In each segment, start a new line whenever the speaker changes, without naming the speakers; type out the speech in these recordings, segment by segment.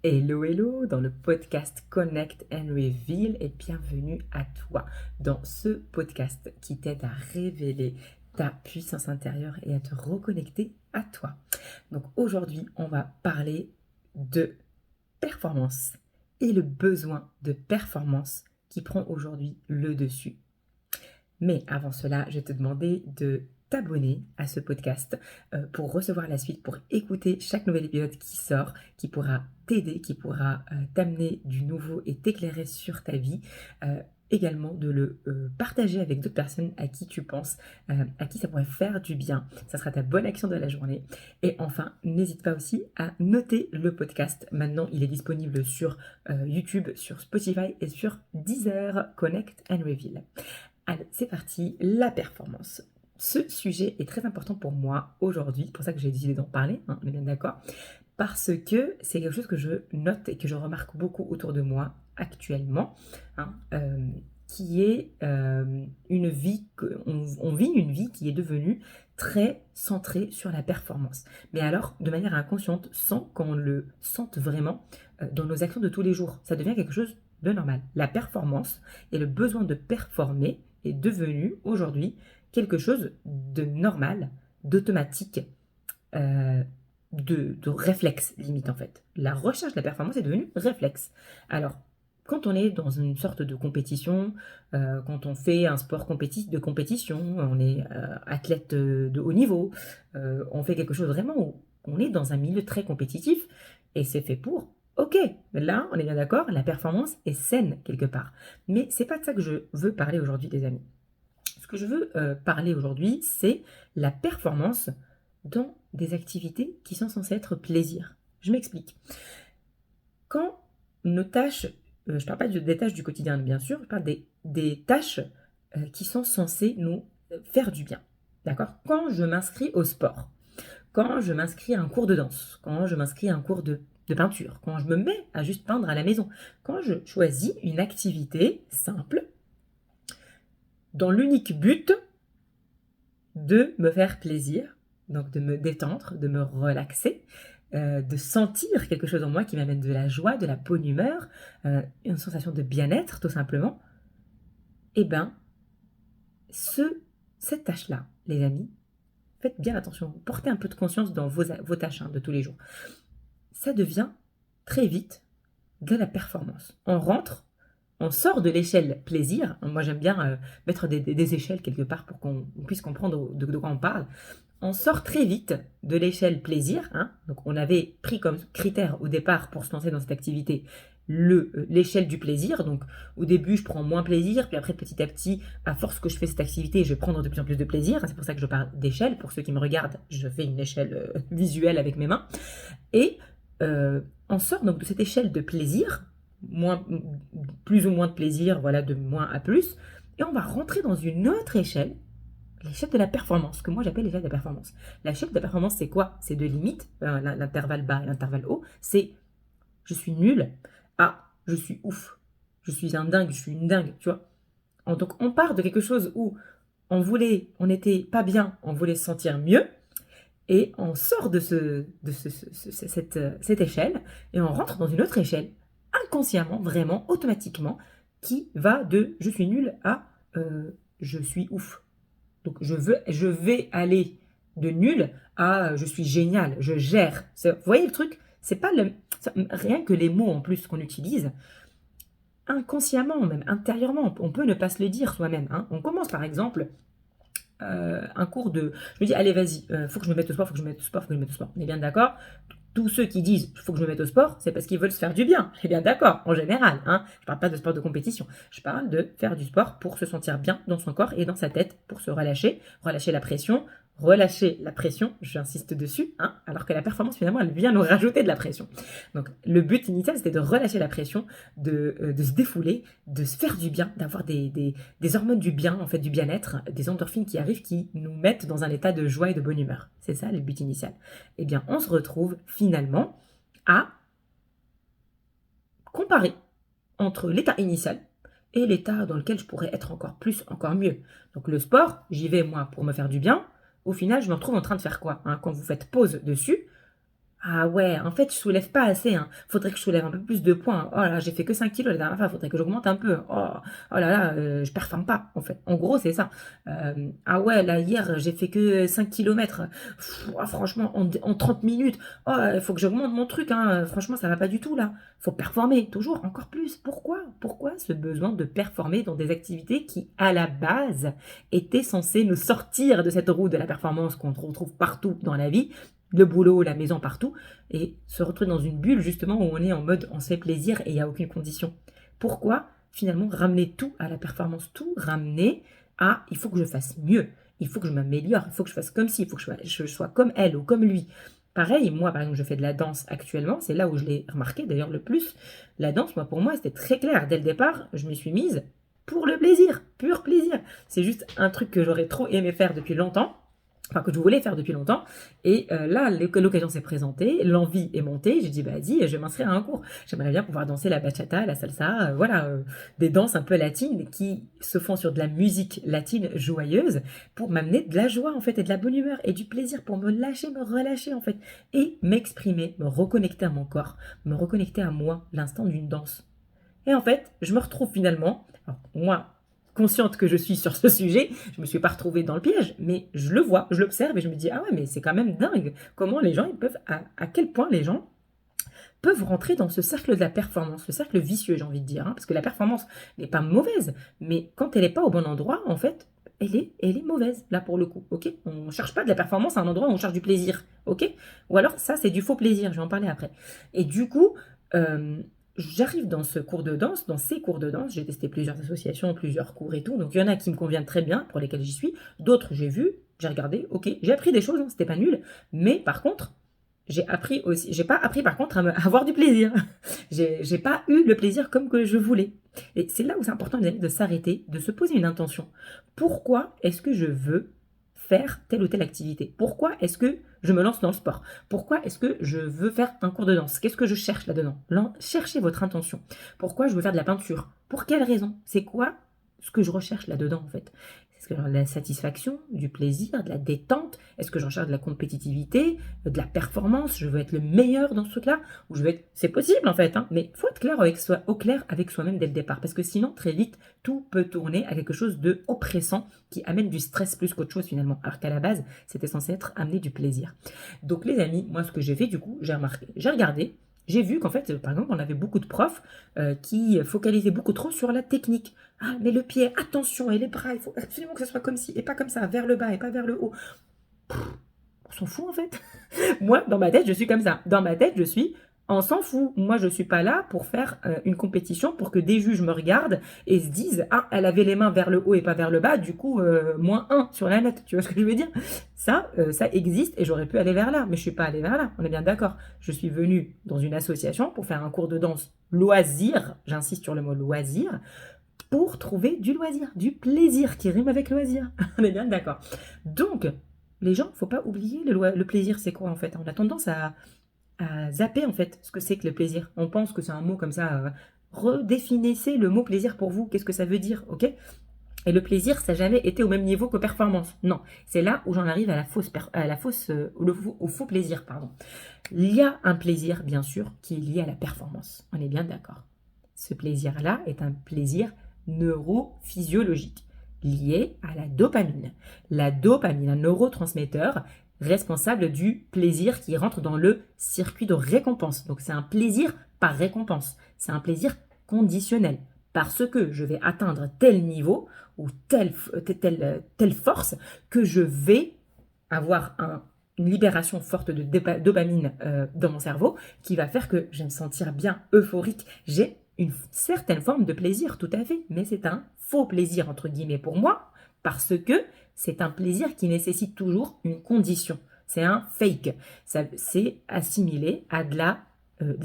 Hello, hello, dans le podcast Connect and Reveal et bienvenue à toi dans ce podcast qui t'aide à révéler ta puissance intérieure et à te reconnecter à toi. Donc aujourd'hui, on va parler de performance et le besoin de performance qui prend aujourd'hui le dessus. Mais avant cela, je vais te demander de t'abonner à ce podcast pour recevoir la suite, pour écouter chaque nouvel épisode qui sort, qui pourra t'aider, qui pourra t'amener du nouveau et t'éclairer sur ta vie. Également de le partager avec d'autres personnes à qui tu penses, à qui ça pourrait faire du bien. Ça sera ta bonne action de la journée. Et enfin, n'hésite pas aussi à noter le podcast. Maintenant, il est disponible sur YouTube, sur Spotify et sur Deezer, Connect and Reveal. Allez, c'est parti, la performance. Ce sujet est très important pour moi aujourd'hui, c'est pour ça que j'ai décidé d'en parler, on est bien d'accord, parce que c'est quelque chose que je note et que je remarque beaucoup autour de moi actuellement, qui est une vie, on vit une vie qui est devenue très centrée sur la performance. Mais alors, de manière inconsciente, sans qu'on le sente vraiment dans nos actions de tous les jours. Ça devient quelque chose de normal. La performance et le besoin de performer est devenu aujourd'hui quelque chose de normal, d'automatique, de réflexe limite en fait. La recherche de la performance est devenue réflexe. Alors, quand on est dans une sorte de compétition, quand on fait un sport de compétition, on est athlète de haut niveau, on fait quelque chose vraiment où on est dans un milieu très compétitif et c'est fait pour. Ok, là, on est bien d'accord, la performance est saine quelque part. Mais c'est pas de ça que je veux parler aujourd'hui, les amis. Ce que je veux parler aujourd'hui, c'est la performance dans des activités qui sont censées être plaisir. Je m'explique. Quand nos tâches, je ne parle pas des tâches du quotidien, bien sûr, je parle des tâches qui sont censées nous faire du bien. D'accord? Quand je m'inscris au sport, quand je m'inscris à un cours de danse, quand je m'inscris à un cours de peinture, quand je me mets à juste peindre à la maison, quand je choisis une activité simple, dans l'unique but de me faire plaisir, donc de me détendre, de me relaxer, de sentir quelque chose en moi qui m'amène de la joie, de la bonne humeur, une sensation de bien-être tout simplement, eh bien, cette tâche-là, les amis, faites bien attention, portez un peu de conscience dans vos tâches de tous les jours. Ça devient très vite de la performance. On sort de l'échelle plaisir. Moi, j'aime bien mettre des échelles quelque part pour qu'on puisse comprendre de quoi on parle. On sort très vite de l'échelle plaisir. Donc, on avait pris comme critère au départ pour se lancer dans cette activité l'échelle du plaisir. Donc, au début, je prends moins plaisir, puis après, petit à petit, à force que je fais cette activité, je vais prendre de plus en plus de plaisir. C'est pour ça que je parle d'échelle. Pour ceux qui me regardent, je fais une échelle visuelle avec mes mains. Et on sort donc de cette échelle de plaisir, plus ou moins de plaisir, voilà, de moins à plus, et on va rentrer dans une autre échelle, l'échelle de la performance, que moi j'appelle l'échelle de la performance. L'échelle de la performance, c'est quoi? C'est deux limites, l'intervalle bas et l'intervalle haut. C'est je suis nul à je suis ouf. Je suis un dingue, je suis une dingue, tu vois. Donc on part de quelque chose où on n'était pas bien, on voulait se sentir mieux, et on sort de cette échelle et on rentre dans une autre échelle, inconsciemment, vraiment, automatiquement, qui va de je suis nul à je suis ouf. Donc je vais aller de nul à je suis génial, je gère. Vous voyez le truc? C'est pas rien que les mots en plus qu'on utilise, inconsciemment, même intérieurement, on peut ne pas se le dire soi-même. On commence par exemple un cours de... Je me dis, allez, vas-y, faut que je me mette au sport, faut que je me mette au sport, faut que je me mette au sport. On est bien d'accord? Tous ceux qui disent, faut que je me mette au sport, c'est parce qu'ils veulent se faire du bien. On est bien d'accord, en général. Je parle pas de sport de compétition. Je parle de faire du sport pour se sentir bien dans son corps et dans sa tête, pour se relâcher la pression, j'insiste dessus, alors que la performance, finalement, elle vient nous rajouter de la pression. Donc, le but initial, c'était de relâcher la pression, de se défouler, de se faire du bien, d'avoir des hormones du bien, en fait, du bien-être, des endorphines qui arrivent, qui nous mettent dans un état de joie et de bonne humeur. C'est ça, le but initial. Eh bien, on se retrouve finalement à comparer entre l'état initial et l'état dans lequel je pourrais être encore plus, encore mieux. Donc, le sport, j'y vais, moi, pour me faire du bien. Au final, je me retrouve en train de faire quoi? Quand vous faites pause dessus, Ah ouais, en fait, je soulève pas assez, hein. Faudrait que je soulève un peu plus de poids. Oh là, j'ai fait que 5 kilos la dernière fois, faudrait que j'augmente un peu. Oh là là, je performe pas, en fait. En gros, c'est ça. Ah ouais, là, hier, j'ai fait que 5 kilomètres. Franchement, en 30 minutes. Oh, il faut que j'augmente mon truc, hein. Franchement, ça va pas du tout, là. Faut performer, toujours, encore plus. Pourquoi? Pourquoi ce besoin de performer dans des activités qui, à la base, étaient censées nous sortir de cette roue de la performance qu'on retrouve partout dans la vie, le boulot, la maison, partout, et se retrouver dans une bulle justement où on est en mode on se fait plaisir et il n'y a aucune condition. Pourquoi finalement ramener tout à la performance, tout ramener à il faut que je fasse mieux, il faut que je m'améliore, il faut que je fasse comme ci, il faut que je sois comme elle ou comme lui. Pareil, moi par exemple je fais de la danse actuellement, c'est là où je l'ai remarqué d'ailleurs le plus. La danse, moi pour moi c'était très clair, dès le départ je me suis mise pour le plaisir, pur plaisir. C'est juste un truc que j'aurais trop aimé faire depuis longtemps, enfin que je voulais faire depuis longtemps. Et là, l'occasion s'est présentée, l'envie est montée. J'ai dit, bah vas-y, je vais m'inscrire à un cours. J'aimerais bien pouvoir danser la bachata, la salsa, voilà, des danses un peu latines qui se font sur de la musique latine joyeuse pour m'amener de la joie en fait et de la bonne humeur et du plaisir pour me lâcher, me relâcher en fait et m'exprimer, me reconnecter à mon corps, me reconnecter à moi, l'instant d'une danse. Et en fait, je me retrouve finalement, alors moi, consciente que je suis sur ce sujet, je ne me suis pas retrouvée dans le piège, mais je le vois, je l'observe et je me dis, ah ouais, mais c'est quand même dingue comment les gens, ils peuvent, à quel point les gens peuvent rentrer dans ce cercle de la performance, ce cercle vicieux, j'ai envie de dire, hein, parce que la performance n'est pas mauvaise, mais quand elle n'est pas au bon endroit, en fait, elle est mauvaise, là pour le coup, ok. On ne cherche pas de la performance à un endroit où on cherche du plaisir, ok. Ou alors, ça, c'est du faux plaisir, je vais en parler après. Et du coup, euh, j'arrive dans ce cours de danse, dans ces cours de danse, j'ai testé plusieurs associations, plusieurs cours et tout, donc il y en a qui me conviennent très bien, pour lesquels j'y suis, d'autres j'ai vu, j'ai regardé, ok, j'ai appris des choses, hein, c'était pas nul, mais par contre, j'ai appris aussi, j'ai pas appris par contre à avoir du plaisir. J'ai pas eu le plaisir comme que je voulais. Et c'est là où c'est important de s'arrêter, de se poser une intention. Pourquoi est-ce que je veux faire telle ou telle activité? Pourquoi est-ce que je me lance dans le sport? Pourquoi est-ce que je veux faire un cours de danse? Qu'est-ce que je cherche là-dedans? Cherchez votre intention. Pourquoi je veux faire de la peinture? Pour quelle raison? C'est quoi ce que je recherche là-dedans en fait? Est-ce que j'ai de la satisfaction, du plaisir, de la détente? Est-ce que j'en cherche de la compétitivité, de la performance? Je veux être le meilleur dans ce truc-là? Ou je veux être... C'est possible en fait, hein, mais il faut être clair avec au clair avec soi-même dès le départ. Parce que sinon, très vite, tout peut tourner à quelque chose de oppressant qui amène du stress plus qu'autre chose finalement. Alors qu'à la base, c'était censé être amener du plaisir. Donc les amis, moi ce que j'ai fait du coup, j'ai remarqué, j'ai regardé, j'ai vu qu'en fait, par exemple, on avait beaucoup de profs qui focalisaient beaucoup trop sur la technique. Ah, mais le pied, attention, et les bras, il faut absolument que ce soit comme ci, et pas comme ça, vers le bas et pas vers le haut. On s'en fout en fait. Moi, dans ma tête, je suis comme ça. Dans ma tête, je suis on s'en fout. Moi, je suis pas là pour faire une compétition pour que des juges me regardent et se disent ah, elle avait les mains vers le haut et pas vers le bas, du coup moins 1 sur la note. Tu vois ce que je veux dire? Ça existe et j'aurais pu aller vers là, mais je suis pas allée vers là. On est bien d'accord. Je suis venue dans une association pour faire un cours de danse loisir. J'insiste sur le mot loisir pour trouver du loisir, du plaisir qui rime avec loisir. On est bien d'accord. Donc les gens, faut pas oublier le plaisir, c'est quoi en fait? On a tendance à zapper en fait ce que c'est que le plaisir. On pense que c'est un mot comme ça. Redéfinissez le mot plaisir pour vous. Qu'est-ce que ça veut dire, ok? Et le plaisir, ça n'a jamais été au même niveau que performance. Non, c'est là où j'en arrive à au faux plaisir, pardon. Il y a un plaisir, bien sûr, qui est lié à la performance. On est bien d'accord. Ce plaisir-là est un plaisir neurophysiologique lié à la dopamine. La dopamine, un neurotransmetteur responsable du plaisir qui rentre dans le circuit de récompense. Donc c'est un plaisir par récompense. C'est un plaisir conditionnel. Parce que je vais atteindre tel niveau ou telle force que je vais avoir une libération forte de dopamine dans mon cerveau qui va faire que je vais me sentir bien euphorique. J'ai une certaine forme de plaisir, tout à fait, mais c'est un faux plaisir, entre guillemets, pour moi, parce que c'est un plaisir qui nécessite toujours une condition. C'est un fake. C'est assimilé à de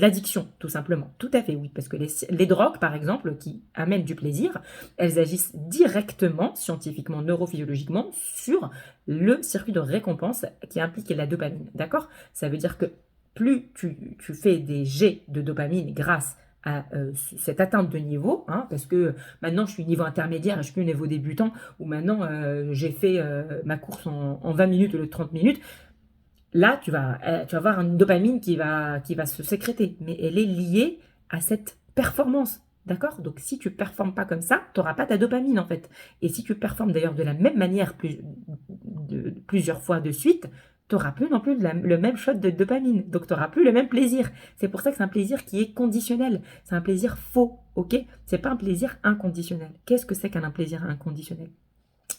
l'addiction, tout simplement. Tout à fait, oui, parce que les drogues, par exemple, qui amènent du plaisir, elles agissent directement, scientifiquement, neurophysiologiquement, sur le circuit de récompense qui implique la dopamine, d'accord? Ça veut dire que plus tu fais des jets de dopamine grâce à cette atteinte de niveau, hein, parce que maintenant je suis niveau intermédiaire et je suis plus niveau débutant, ou maintenant j'ai fait ma course en 20 minutes au lieu de 30 minutes, là, tu vas avoir une dopamine qui va se sécréter, mais elle est liée à cette performance. D'accord? Donc, si tu ne performes pas comme ça, tu n'auras pas ta dopamine en fait. Et si tu performes d'ailleurs de la même manière plusieurs fois de suite, tu n'auras plus non plus le même shot de dopamine. Donc, tu n'auras plus le même plaisir. C'est pour ça que c'est un plaisir qui est conditionnel. C'est un plaisir faux, ok? C'est pas un plaisir inconditionnel. Qu'est-ce que c'est qu'un plaisir inconditionnel?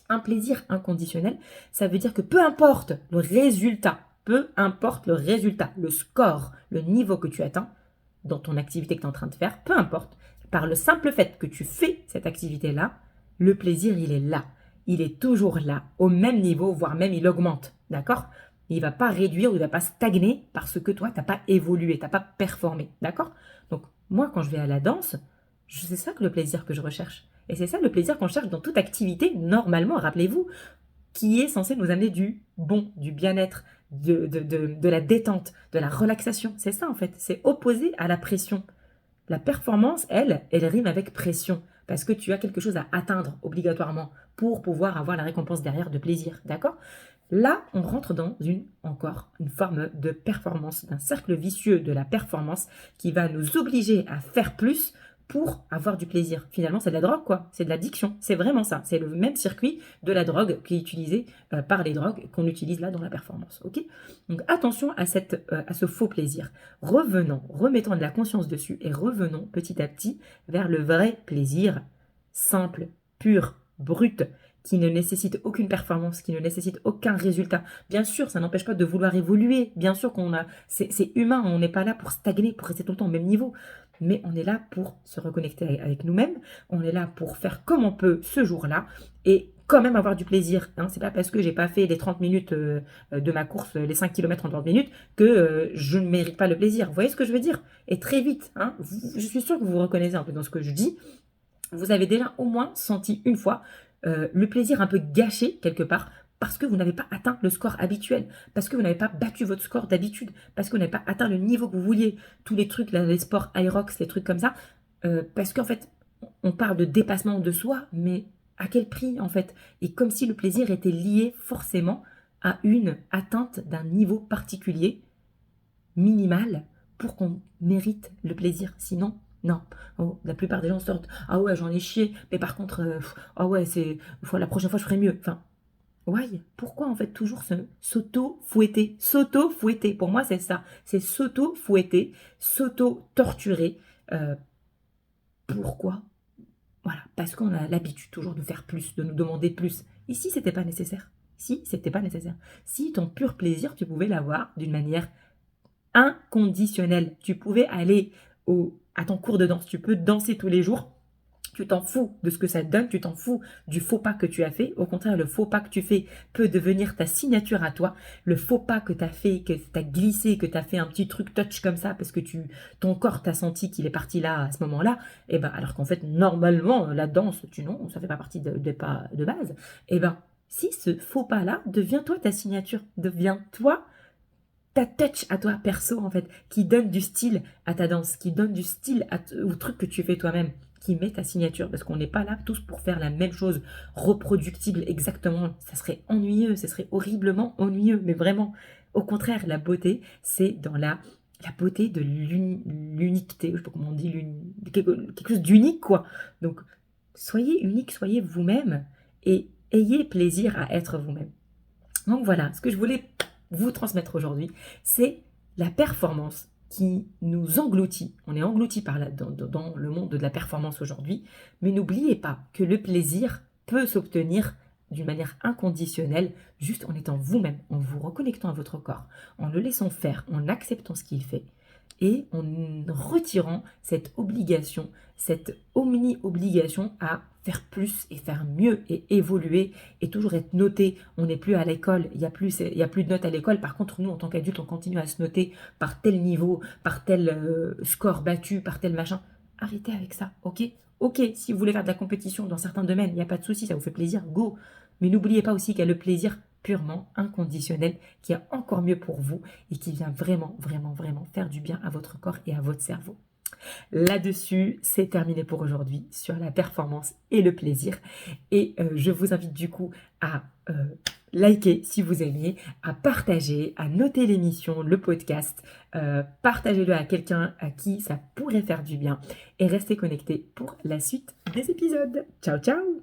Un plaisir inconditionnel, ça veut dire que peu importe le résultat, le score, le niveau que tu atteins dans ton activité que tu es en train de faire, peu importe, par le simple fait que tu fais cette activité-là, le plaisir, il est là. Il est toujours là, au même niveau, voire même il augmente. D'accord? Il ne va pas réduire ou il ne va pas stagner parce que toi, tu n'as pas évolué, tu n'as pas performé. D'accord? Donc, moi, quand je vais à la danse, c'est ça que le plaisir que je recherche. Et c'est ça le plaisir qu'on cherche dans toute activité, normalement, rappelez-vous, qui est censé nous amener du bon, du bien-être, de la détente, de la relaxation. C'est ça en fait, c'est opposé à la pression. La performance, elle rime avec pression, parce que tu as quelque chose à atteindre obligatoirement pour pouvoir avoir la récompense derrière de plaisir, d'accord? Là, on rentre dans encore une forme de performance, d'un cercle vicieux de la performance qui va nous obliger à faire plus pour avoir du plaisir. Finalement, c'est de la drogue, quoi. C'est de l'addiction. C'est vraiment ça. C'est le même circuit de la drogue qui est utilisé par les drogues qu'on utilise là dans la performance. Ok? Donc attention à ce faux plaisir. Revenons, remettons de la conscience dessus et revenons petit à petit vers le vrai plaisir, simple, pur, brut, qui ne nécessite aucune performance, qui ne nécessite aucun résultat. Bien sûr, ça n'empêche pas de vouloir évoluer. Bien sûr c'est humain, on n'est pas là pour stagner, pour rester tout le temps au même niveau. Mais on est là pour se reconnecter avec nous-mêmes. On est là pour faire comme on peut ce jour-là et quand même avoir du plaisir. Hein. C'est pas parce que j'ai pas fait les 30 minutes de ma course, les 5 km en 30 minutes, que je ne mérite pas le plaisir. Vous voyez ce que je veux dire? Et très vite, hein, je suis sûre que vous vous reconnaissez un peu dans ce que je dis. Vous avez déjà au moins senti une fois le plaisir un peu gâché quelque part parce que vous n'avez pas atteint le score habituel, parce que vous n'avez pas battu votre score d'habitude, parce que vous n'avez pas atteint le niveau que vous vouliez. Tous les trucs, là, les sports Aerox, les trucs comme ça, parce qu'en fait, on parle de dépassement de soi, mais à quel prix en fait? Et comme si le plaisir était lié forcément à une atteinte d'un niveau particulier, minimal, pour qu'on mérite le plaisir. Sinon, non. Oh, la plupart des gens sortent. Ah ouais, j'en ai chié. Mais par contre, ah ouais, la prochaine fois, je ferai mieux. Enfin, ouais, pourquoi en fait toujours s'auto-fouetter? S'auto-fouetter, pour moi, c'est ça. C'est s'auto-fouetter, s'auto-torturer. Pourquoi? Voilà, parce qu'on a l'habitude toujours de faire plus, de nous demander plus. Ici, c'était pas nécessaire. Si, c'était pas nécessaire. Si ton pur plaisir, tu pouvais l'avoir d'une manière inconditionnelle. Tu pouvais aller à ton cours de danse, tu peux danser tous les jours. Tu t'en fous de ce que ça te donne, tu t'en fous du faux pas que tu as fait. Au contraire, le faux pas que tu fais peut devenir ta signature à toi. Le faux pas que tu as fait, que tu as glissé, que tu as fait un petit truc touch comme ça parce que ton corps t'a senti qu'il est parti là à ce moment-là, et ben alors qu'en fait, normalement, la danse, non, ça fait pas partie des pas de base. Et ben, si ce faux pas-là devient toi ta signature, devient toi ta touch à toi perso en fait, qui donne du style à ta danse, qui donne du style au truc que tu fais toi-même, qui met ta signature, parce qu'on n'est pas là tous pour faire la même chose, reproductible exactement, ça serait ennuyeux, ça serait horriblement ennuyeux, mais vraiment, au contraire, la beauté, c'est dans la beauté de l'uniquité, je sais pas comment on dit, quelque chose d'unique quoi. Donc, soyez unique, soyez vous-même, et ayez plaisir à être vous-même. Donc voilà, ce que je voulais vous transmettre aujourd'hui, c'est la performance qui nous engloutit. On est englouti dans le monde de la performance aujourd'hui, mais n'oubliez pas que le plaisir peut s'obtenir d'une manière inconditionnelle, juste en étant vous-même, en vous reconnectant à votre corps, en le laissant faire, en acceptant ce qu'il fait, et en retirant cette obligation, cette omni-obligation à faire plus et faire mieux et évoluer et toujours être noté. On n'est plus à l'école, il y a plus de notes à l'école. Par contre, nous, en tant qu'adultes, on continue à se noter par tel niveau, par tel score battu, par tel machin. Arrêtez avec ça, ok? Ok, si vous voulez faire de la compétition dans certains domaines, il n'y a pas de souci, ça vous fait plaisir, go. Mais n'oubliez pas aussi qu'il y a le plaisir purement inconditionnel qui est encore mieux pour vous et qui vient vraiment, vraiment, vraiment faire du bien à votre corps et à votre cerveau. Là-dessus, c'est terminé pour aujourd'hui sur la performance et le plaisir. Et je vous invite du coup à liker si vous aimez, à partager, à noter l'émission, le podcast, partagez-le à quelqu'un à qui ça pourrait faire du bien et restez connectés pour la suite des épisodes. Ciao ciao!